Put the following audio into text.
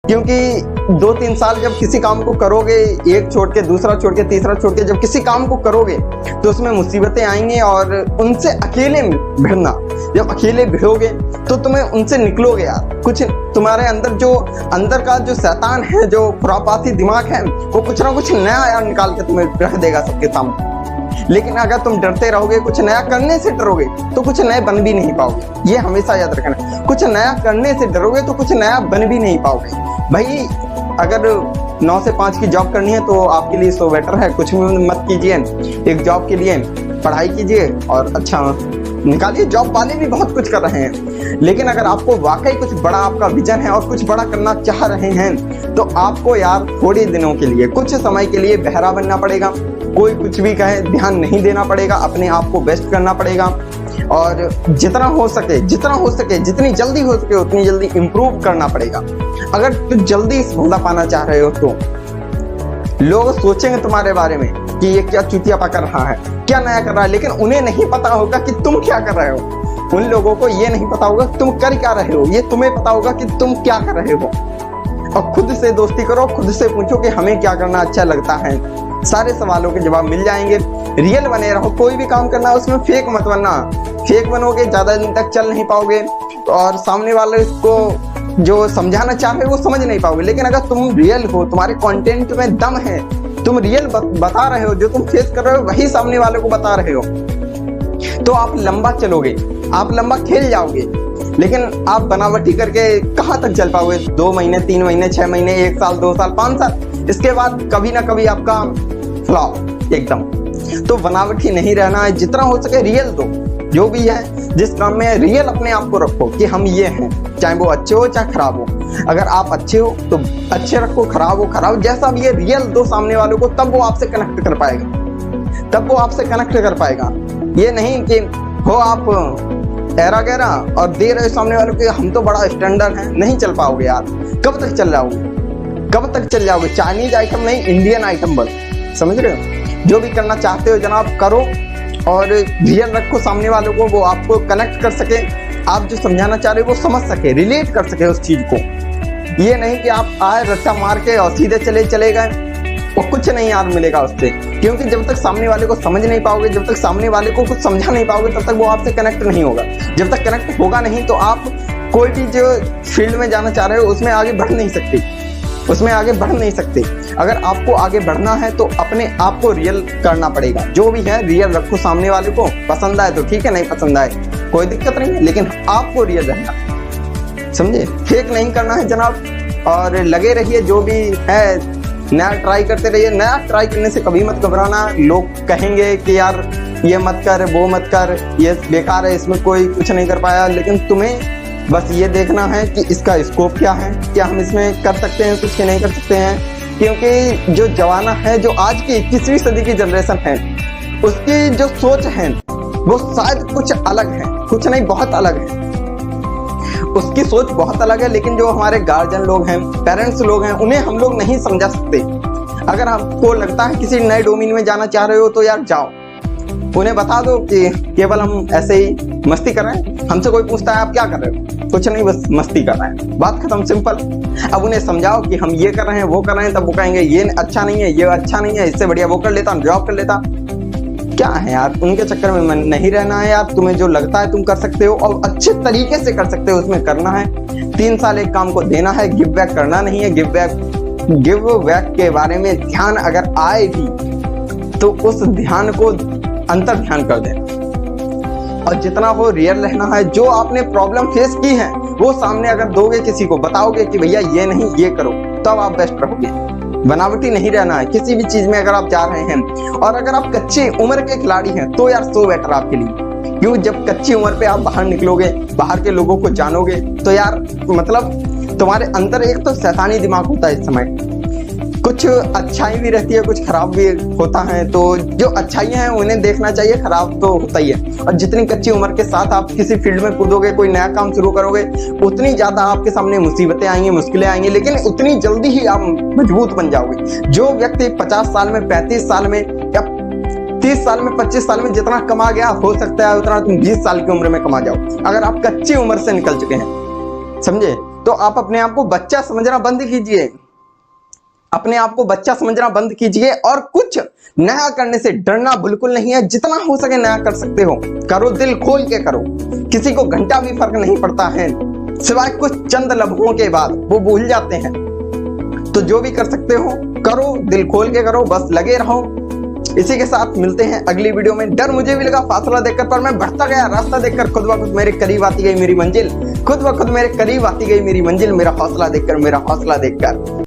क्योंकि 2-3 साल जब किसी काम को करोगे, एक छोड़ के दूसरा छोड़ के तीसरा छोड़ के जब किसी काम को करोगे तो उसमें मुसीबतें आएंगी और उनसे अकेले भिड़ना, जब अकेले भिड़ोगे तो तुम्हें उनसे निकलोगे यार। कुछ तुम्हारे अंदर का जो शैतान है, जो खुरापाती दिमाग है, वो कुछ ना कुछ नया यार निकाल के तुम्हें रख देगा सबके सामने। लेकिन अगर तुम डरते रहोगे, कुछ नया करने से डरोगे तो कुछ नए बन भी नहीं पाओगे। ये हमेशा याद रखना, कुछ नया करने से डरोगे तो कुछ नया बन भी नहीं पाओगे। भाई अगर 9 से 5 की जॉब करनी है तो आपके लिए सो बेटर है, कुछ भी मत कीजिए, एक जॉब के लिए पढ़ाई कीजिए और अच्छा निकालिए। जॉब वाले भी बहुत कुछ कर रहे हैं, लेकिन अगर आपको वाकई कुछ बड़ा आपका विजन है और कुछ बड़ा करना चाह रहे हैं तो आपको यार थोड़े दिनों के लिए, कुछ समय के लिए बहरा बनना पड़ेगा। कोई कुछ भी कहे ध्यान नहीं देना पड़ेगा, अपने आप को बेस्ट करना पड़ेगा और जितना हो सके, जितनी जल्दी हो सके उतनी जल्दी इम्प्रूव करना पड़ेगा। अगर तुम जल्दी सफलता पाना चाह रहे हो तो लोग सोचेंगे तुम्हारे बारे में कि ये क्या चुतियापा कर रहा है, क्या नया कर रहा है, लेकिन उन्हें नहीं पता होगा कि तुम क्या कर रहे हो। उन लोगों को ये नहीं पता होगा तुम कर क्या रहे हो, ये तुम्हें पता होगा कि तुम क्या कर रहे हो। और खुद से दोस्ती करो, खुद से पूछो कि हमें क्या करना अच्छा लगता है, सारे सवालों के जवाब मिल जाएंगे। रियल बने रहो, कोई भी काम करना उसमें फेक मत बनना। फेक बनोगे ज्यादा दिन तक चल नहीं पाओगे और सामने वाले को जो समझाना चाह रहे हो वो समझ नहीं पाओगे। लेकिन अगर तुम रियल हो, तुम्हारे कंटेंट में दम है, तुम रियल बता रहे हो, जो तुम फेस कर रहे हो वही सामने वाले को बता रहे हो, तो आप लंबा चलोगे, आप लंबा खेल जाओगे। लेकिन आप बनावटी करके कहाँ तक चल पाओगे? 2 महीने, 3 महीने, 6 महीने, 1 साल, 2 साल, 5 साल, इसके बाद कभी ना कभी आपका फ्लॉप एकदम। तो बनावटी नहीं रहना है, जितना हो सके रियल दो। जो भी है जिस काम में रियल अपने आप को रखो कि हम ये हैं, चाहे वो अच्छे हो चाहे खराब हो। अगर आप अच्छे हो तो अच्छे रखो, खराब हो खराब, जैसा भी ये रियल दो सामने वालों को, तब वो आपसे कनेक्ट कर पाएगा। ये नहीं कि हो आप एरा गैरा और दे रहे सामने वालों के हम तो बड़ा स्टैंडर्ड है, नहीं चल पाओगे यार। कब तक चल जाओगे? चाइनीज आइटम नहीं, इंडियन आइटम बन, समझ रहे हो? जो भी करना चाहते हो जनाब करो और रियल रखो सामने वालों को, वो आपको कनेक्ट कर सके, आप जो समझाना चाह रहे हो वो समझ सके, रिलेट कर सके उस चीज को। ये नहीं कि आप आए रट्टा मार के और सीधे चले गए और कुछ नहीं यार मिलेगा उससे। क्योंकि जब तक सामने वाले को समझ नहीं पाओगे, जब तक सामने वाले को कुछ समझा नहीं पाओगे, तब तक वो आपसे कनेक्ट नहीं होगा। जब तक कनेक्ट होगा नहीं तो आप कोई भी जो फील्ड में जाना चाह रहे हो उसमें आगे बढ़ नहीं सकते। अगर आपको आगे बढ़ना है तो अपने आप को रियल करना पड़ेगा। जो भी है रियल रखो सामने वाले को, पसंद आए तो ठीक है, नहीं पसंद आए कोई दिक्कत नहीं है, लेकिन आपको रियल रहना, समझे? फेक नहीं करना है जनाब। और लगे रहिए, जो भी है नया ट्राई करते रहिए। नया ट्राई करने से कभी मत घबराना। लोग कहेंगे कि यार ये मत कर, वो मत कर, ये बेकार है, इसमें कोई कुछ नहीं कर पाया। लेकिन तुम्हें बस ये देखना है कि इसका स्कोप क्या है, क्या हम इसमें कर सकते हैं कुछ, नहीं कर सकते हैं। क्योंकि जो जमाना है, जो आज की 21वीं सदी की जनरेशन है, उसकी जो सोच है वो शायद कुछ अलग है, कुछ नहीं बहुत अलग है। उसकी सोच बहुत अलग है, लेकिन जो हमारे गार्जियन लोग हैं, पेरेंट्स लोग हैं, उन्हें हम लोग नहीं समझा सकते। अगर आपको लगता है किसी नए डोमेन में जाना चाह रहे हो तो यार जाओ, उन्हें बता दो कि केवल हम ऐसे ही मस्ती कर रहे हैं। हमसे कोई पूछता है आप क्या कर रहे हो, कुछ नहीं बस मस्ती कर रहे हैं, बात खत्म, सिंपल। अब उन्हें समझाओ कि हम ये कर रहे हैं, वो कर रहे हैं, तब वो कहेंगे ये अच्छा नहीं है, ये अच्छा नहीं है, इससे बढ़िया वो कर लेता, जॉब कर लेता। क्या है यार, उनके चक्कर में नहीं रहना है यार। तुम्हें जो लगता है तुम कर सकते हो और अच्छे तरीके से कर सकते हो, उसमें करना है। 3 साल एक काम को देना है, गिव बैक करना नहीं है। गिव बैक के बारे में ध्यान अगर आए भी तो उस ध्यान को अंतर ध्यान कर देना। और जितना हो रियल रहना है। जो आपने प्रॉब्लम फेस की है वो सामने अगर दोगे, किसी को बताओगे कि भैया ये नहीं ये करो, तब आप बेस्ट रहोगे। बनावटी नहीं रहना है किसी भी चीज में अगर आप जा रहे हैं। और अगर आप कच्ची उम्र के खिलाड़ी हैं तो यार सो बेटर आपके लिए। क्यों, जब कच्ची उम्र पे आप बाहर निकलोगे, बाहर के लोगों को जानोगे, तो यार मतलब तुम्हारे अंदर एक तो शैतानी दिमाग होता है इस समय। कुछ अच्छाई भी रहती है, कुछ खराब भी होता है। तो जो अच्छाइयाँ हैं उन्हें देखना चाहिए, खराब तो होता ही है। और जितनी कच्ची उम्र के साथ आप किसी फील्ड में कूदोगे, कोई नया काम शुरू करोगे, उतनी ज्यादा आपके सामने मुसीबतें आएंगी, मुश्किलें आएंगी, लेकिन उतनी जल्दी ही आप मजबूत बन जाओगे। जो व्यक्ति 50 साल में, 35 साल में या 30 साल में, 25 साल में जितना कमा गया, हो सकता है उतना तुम 20 साल की उम्र में कमा जाओ, अगर आप कच्ची उम्र से निकल चुके हैं, समझे। तो आप अपने आप को बच्चा समझना बंद कीजिए, अपने आप को बच्चा समझना बंद कीजिए और कुछ नया करने से डरना बिल्कुल नहीं है। जितना हो सके नया कर सकते हो करो, दिल खोल के करो। किसी को घंटा भी फर्क नहीं पड़ता है, सिवाय कुछ चंद लम्हों के बाद वो भूल जाते हैं। तो जो भी कर सकते हो करो, दिल खोल के करो, बस लगे रहो। इसी के साथ मिलते हैं अगली वीडियो में। डर मुझे भी लगा फासला देखकर, पर मैं बढ़ता गया। रास्ता देखकर खुद ब खुद मेरे करीब आती गई मेरी मंजिल, खुद ब खुद मेरे करीब आती गई मेरी मंजिल। मेरा हौसला देखकर, मेरा हौसला देखकर।